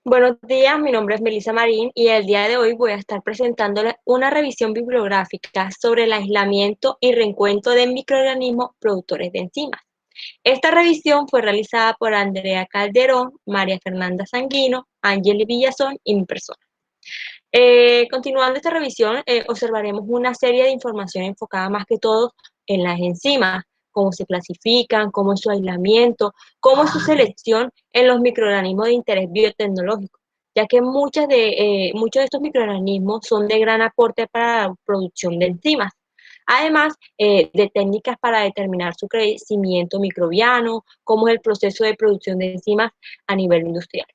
Buenos días, mi nombre es Melissa Marín y el día de hoy voy a estar presentándoles una revisión bibliográfica sobre el aislamiento y reencuentro de microorganismos productores de enzimas. Esta revisión fue realizada por Andrea Calderón, María Fernanda Sanguino, Ángel Villazón y mi persona. Continuando esta revisión, observaremos una serie de información enfocada más que todo en las enzimas, cómo se clasifican, cómo es su aislamiento, cómo es su selección en los microorganismos de interés biotecnológico, ya que muchos de estos microorganismos son de gran aporte para la producción de enzimas. Además de técnicas para determinar su crecimiento microbiano, cómo es el proceso de producción de enzimas a nivel industrial.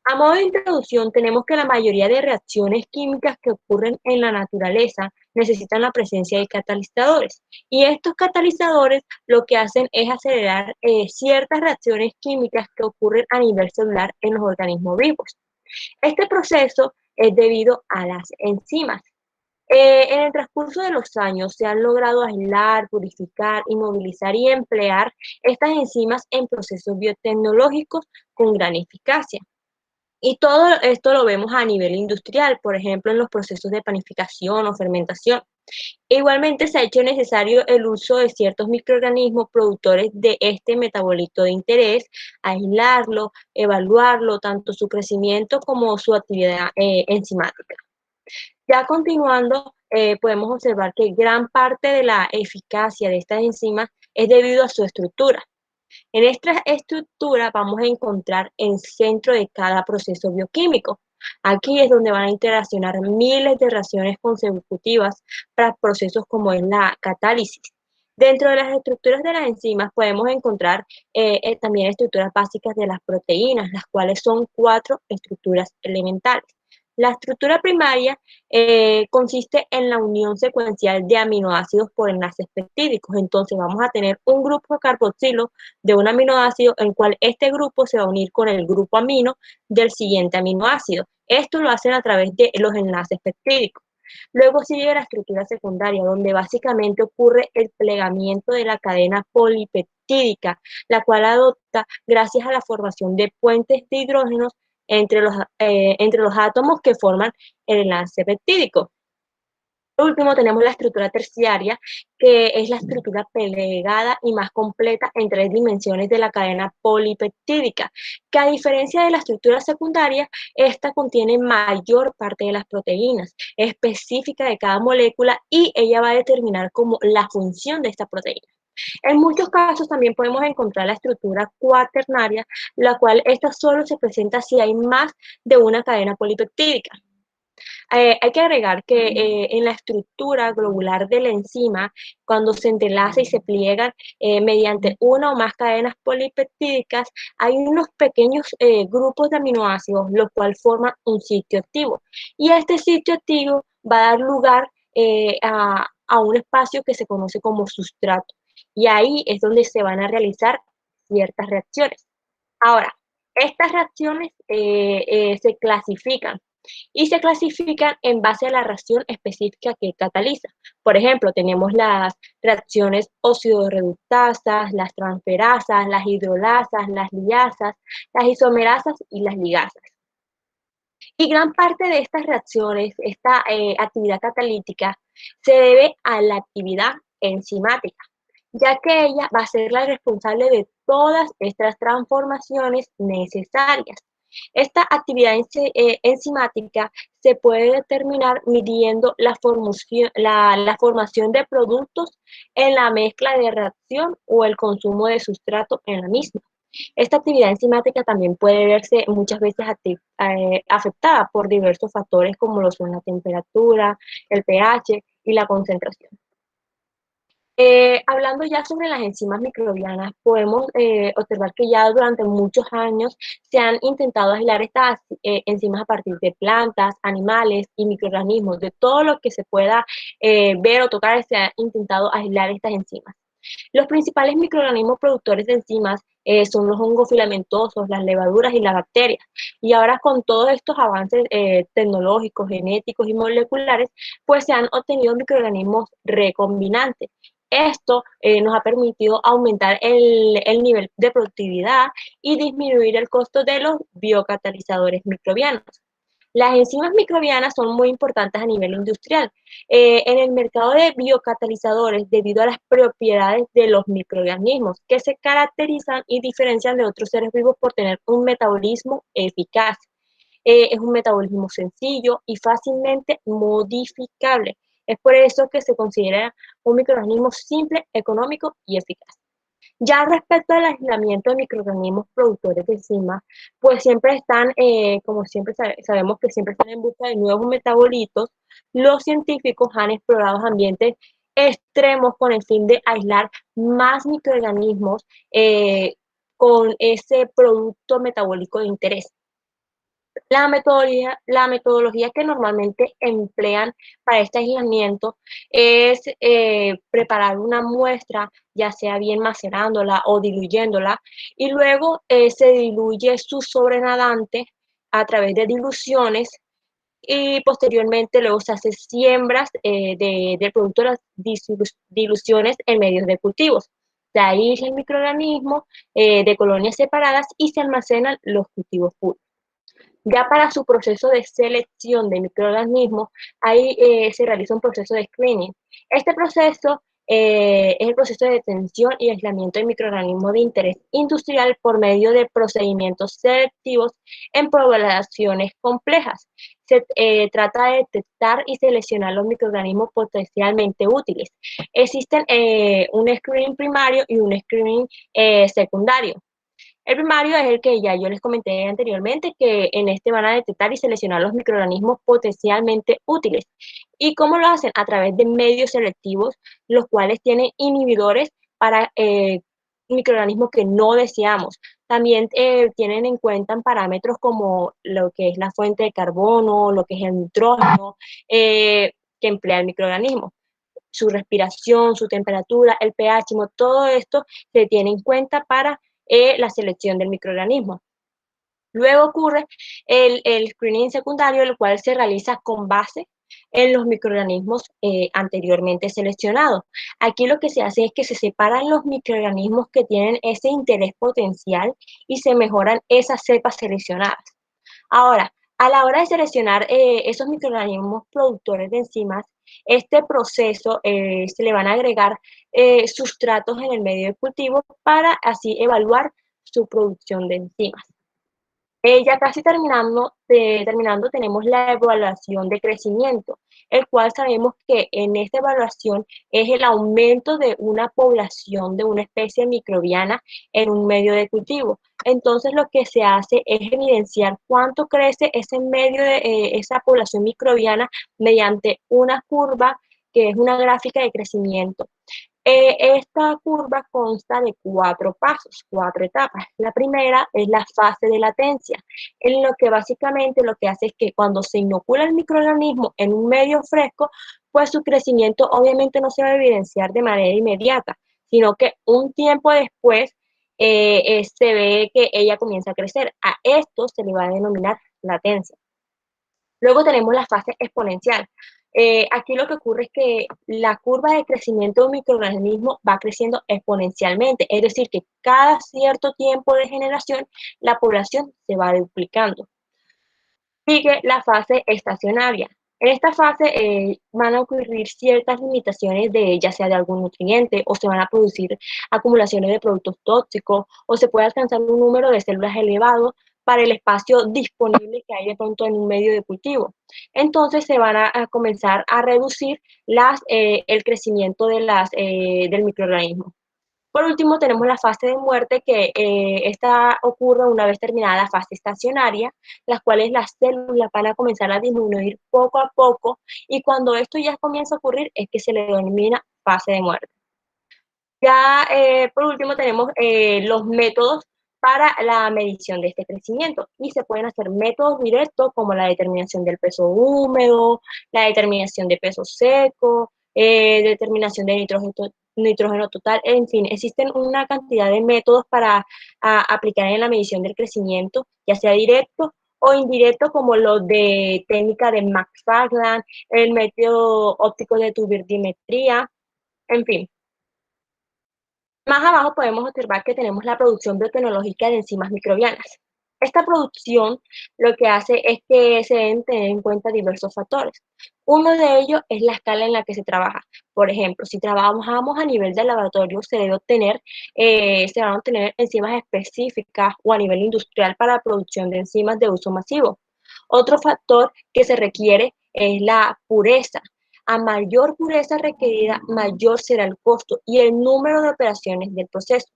A modo de introducción, tenemos que la mayoría de reacciones químicas que ocurren en la naturaleza necesitan la presencia de catalizadores. Y estos catalizadores lo que hacen es acelerar ciertas reacciones químicas que ocurren a nivel celular en los organismos vivos. Este proceso es debido a las enzimas. En el transcurso de los años se han logrado aislar, purificar, inmovilizar y emplear estas enzimas en procesos biotecnológicos con gran eficacia. Y todo esto lo vemos a nivel industrial, por ejemplo, en los procesos de panificación o fermentación. Igualmente se ha hecho necesario el uso de ciertos microorganismos productores de este metabolito de interés, aislarlo, evaluarlo, tanto su crecimiento como su actividad enzimática. Ya continuando, podemos observar que gran parte de la eficacia de estas enzimas es debido a su estructura. En esta estructura vamos a encontrar el centro de cada proceso bioquímico. Aquí es donde van a interaccionar miles de reacciones consecutivas para procesos como es la catálisis. Dentro de las estructuras de las enzimas podemos encontrar también estructuras básicas de las proteínas, las cuales son 4 estructuras elementales. La estructura primaria consiste en la unión secuencial de aminoácidos por enlaces peptídicos. Entonces vamos a tener un grupo carboxilo de un aminoácido en el cual este grupo se va a unir con el grupo amino del siguiente aminoácido. Esto lo hacen a través de los enlaces peptídicos. Luego sigue la estructura secundaria, donde básicamente ocurre el plegamiento de la cadena polipeptídica, la cual adopta gracias a la formación de puentes de hidrógenos entre los átomos que forman el enlace peptídico. Por último, tenemos la estructura terciaria, que es la estructura plegada y más completa en 3 dimensiones de la cadena polipeptídica, que a diferencia de la estructura secundaria, esta contiene mayor parte de las proteínas específica de cada molécula y ella va a determinar como la función de esta proteína. En muchos casos también podemos encontrar la estructura cuaternaria, la cual esta solo se presenta si hay más de una cadena polipeptídica. Hay que agregar que en la estructura globular de la enzima, cuando se entrelaza y se pliegan mediante una o más cadenas polipeptídicas, hay unos pequeños grupos de aminoácidos, los cuales forman un sitio activo. Y este sitio activo va a dar lugar a un espacio que se conoce como sustrato. Y ahí es donde se van a realizar ciertas reacciones. Ahora, estas reacciones se clasifican y se clasifican en base a la reacción específica que cataliza. Por ejemplo, tenemos las reacciones oxidorreductasas, las transferasas, las hidrolasas, las liasas, las isomerasas y las ligasas. Y gran parte de estas reacciones, esta actividad catalítica, se debe a la actividad enzimática, ya que ella va a ser la responsable de todas estas transformaciones necesarias. Esta actividad enzimática se puede determinar midiendo la formación de productos en la mezcla de reacción o el consumo de sustrato en la misma. Esta actividad enzimática también puede verse muchas veces afectada por diversos factores como lo son la temperatura, el pH y la concentración. Hablando ya sobre las enzimas microbianas, podemos observar que ya durante muchos años se han intentado aislar estas enzimas a partir de plantas, animales y microorganismos. De todo lo que se pueda ver o tocar, se ha intentado aislar estas enzimas. Los principales microorganismos productores de enzimas son los hongos filamentosos, las levaduras y las bacterias. Y ahora con todos estos avances tecnológicos, genéticos y moleculares, pues se han obtenido microorganismos recombinantes. Esto nos ha permitido aumentar el nivel de productividad y disminuir el costo de los biocatalizadores microbianos. Las enzimas microbianas son muy importantes a nivel industrial. En el mercado de biocatalizadores, debido a las propiedades de los microorganismos, que se caracterizan y diferencian de otros seres vivos por tener un metabolismo eficaz. Es un metabolismo sencillo y fácilmente modificable. Es por eso que se considera un microorganismo simple, económico y eficaz. Ya respecto al aislamiento de microorganismos productores de enzimas, pues siempre están, como siempre sabemos que siempre están en busca de nuevos metabolitos, los científicos han explorado ambientes extremos con el fin de aislar más microorganismos con ese producto metabólico de interés. La metodología que normalmente emplean para este aislamiento es preparar una muestra, ya sea bien macerándola o diluyéndola, y luego se diluye su sobrenadante a través de diluciones y posteriormente luego se hace siembras del producto de las diluciones en medios de cultivos. De ahí el microorganismo de colonias separadas y se almacenan los cultivos puros. Ya para su proceso de selección de microorganismos, ahí se realiza un proceso de screening. Este proceso es el proceso de detención y aislamiento de microorganismos de interés industrial por medio de procedimientos selectivos en poblaciones complejas. Se trata de detectar y seleccionar los microorganismos potencialmente útiles. Existen un screening primario y un screening secundario. El primario es el que ya yo les comenté anteriormente, que en este van a detectar y seleccionar los microorganismos potencialmente útiles. ¿Y cómo lo hacen? A través de medios selectivos, los cuales tienen inhibidores para microorganismos que no deseamos. También tienen en cuenta parámetros como lo que es la fuente de carbono, lo que es el nitrógeno que emplea el microorganismo, su respiración, su temperatura, el pH, todo esto se tiene en cuenta para la selección del microorganismo. Luego ocurre el screening secundario, el cual se realiza con base en los microorganismos anteriormente seleccionados. Aquí lo que se hace es que se separan los microorganismos que tienen ese interés potencial y se mejoran esas cepas seleccionadas. Ahora, a la hora de seleccionar esos microorganismos productores de enzimas, este proceso se le van a agregar sustratos en el medio de cultivo para así evaluar su producción de enzimas. Ya casi terminando, tenemos la evaluación de crecimiento, el cual sabemos que en esta evaluación es el aumento de una población de una especie microbiana en un medio de cultivo. Entonces lo que se hace es evidenciar cuánto crece ese medio de esa población microbiana mediante una curva que es una gráfica de crecimiento. Esta curva consta de 4 pasos, 4 etapas. La primera es la fase de latencia, en lo que básicamente lo que hace es que cuando se inocula el microorganismo en un medio fresco, pues su crecimiento obviamente no se va a evidenciar de manera inmediata, sino que un tiempo después se ve que ella comienza a crecer. A esto se le va a denominar latencia. Luego tenemos la fase exponencial. Aquí lo que ocurre es que la curva de crecimiento de un microorganismo va creciendo exponencialmente, es decir, que cada cierto tiempo de generación la población se va duplicando. Sigue la fase estacionaria. En esta fase van a ocurrir ciertas limitaciones de ya sea de algún nutriente o se van a producir acumulaciones de productos tóxicos o se puede alcanzar un número de células elevado para el espacio disponible que hay de pronto en un medio de cultivo. Entonces se van a comenzar a reducir el crecimiento del microorganismo. Por último, tenemos la fase de muerte, que esta ocurre una vez terminada la fase estacionaria, las cuales las células van a comenzar a disminuir poco a poco, y cuando esto ya comienza a ocurrir es que se le denomina fase de muerte. Ya por último tenemos los métodos para la medición de este crecimiento, y se pueden hacer métodos directos como la determinación del peso húmedo, la determinación de peso seco, determinación de nitrógeno total, en fin, existen una cantidad de métodos para aplicar en la medición del crecimiento, ya sea directo o indirecto, como los de técnica de McFarland, el método óptico de turbidimetría, en fin. Más abajo podemos observar que tenemos la producción biotecnológica de enzimas microbianas. Esta producción lo que hace es que se deben tener en cuenta diversos factores. Uno de ellos es la escala en la que se trabaja. Por ejemplo, si trabajamos a nivel de laboratorio, se van a obtener enzimas específicas o a nivel industrial para la producción de enzimas de uso masivo. Otro factor que se requiere es la pureza. A mayor pureza requerida, mayor será el costo y el número de operaciones del proceso,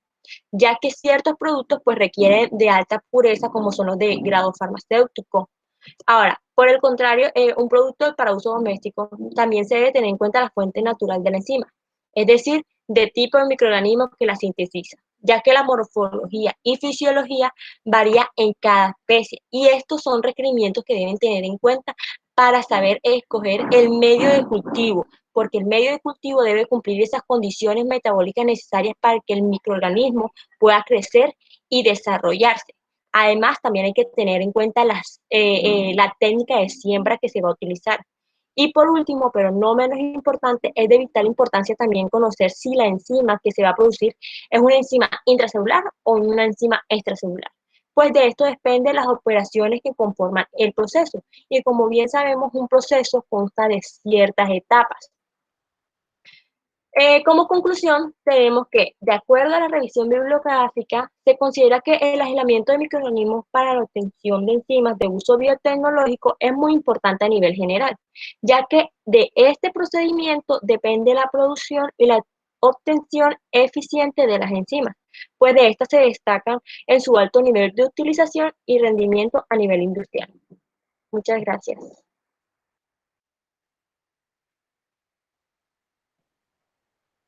ya que ciertos productos pues requieren de alta pureza como son los de grado farmacéutico. Ahora, por el contrario, un producto para uso doméstico también se debe tener en cuenta la fuente natural de la enzima, es decir, de tipo de microorganismo que la sintetiza, ya que la morfología y fisiología varía en cada especie y estos son requerimientos que deben tener en cuenta para saber escoger el medio de cultivo, porque el medio de cultivo debe cumplir esas condiciones metabólicas necesarias para que el microorganismo pueda crecer y desarrollarse. Además, también hay que tener en cuenta la técnica de siembra que se va a utilizar. Y por último, pero no menos importante, es de vital importancia también conocer si la enzima que se va a producir es una enzima intracelular o una enzima extracelular. Pues de esto dependen las operaciones que conforman el proceso. Y como bien sabemos, un proceso consta de ciertas etapas. Como conclusión, tenemos que, de acuerdo a la revisión bibliográfica, se considera que el aislamiento de microorganismos para la obtención de enzimas de uso biotecnológico es muy importante a nivel general, ya que de este procedimiento depende la producción y la obtención eficiente de las enzimas, pues de estas se destacan en su alto nivel de utilización y rendimiento a nivel industrial. Muchas gracias.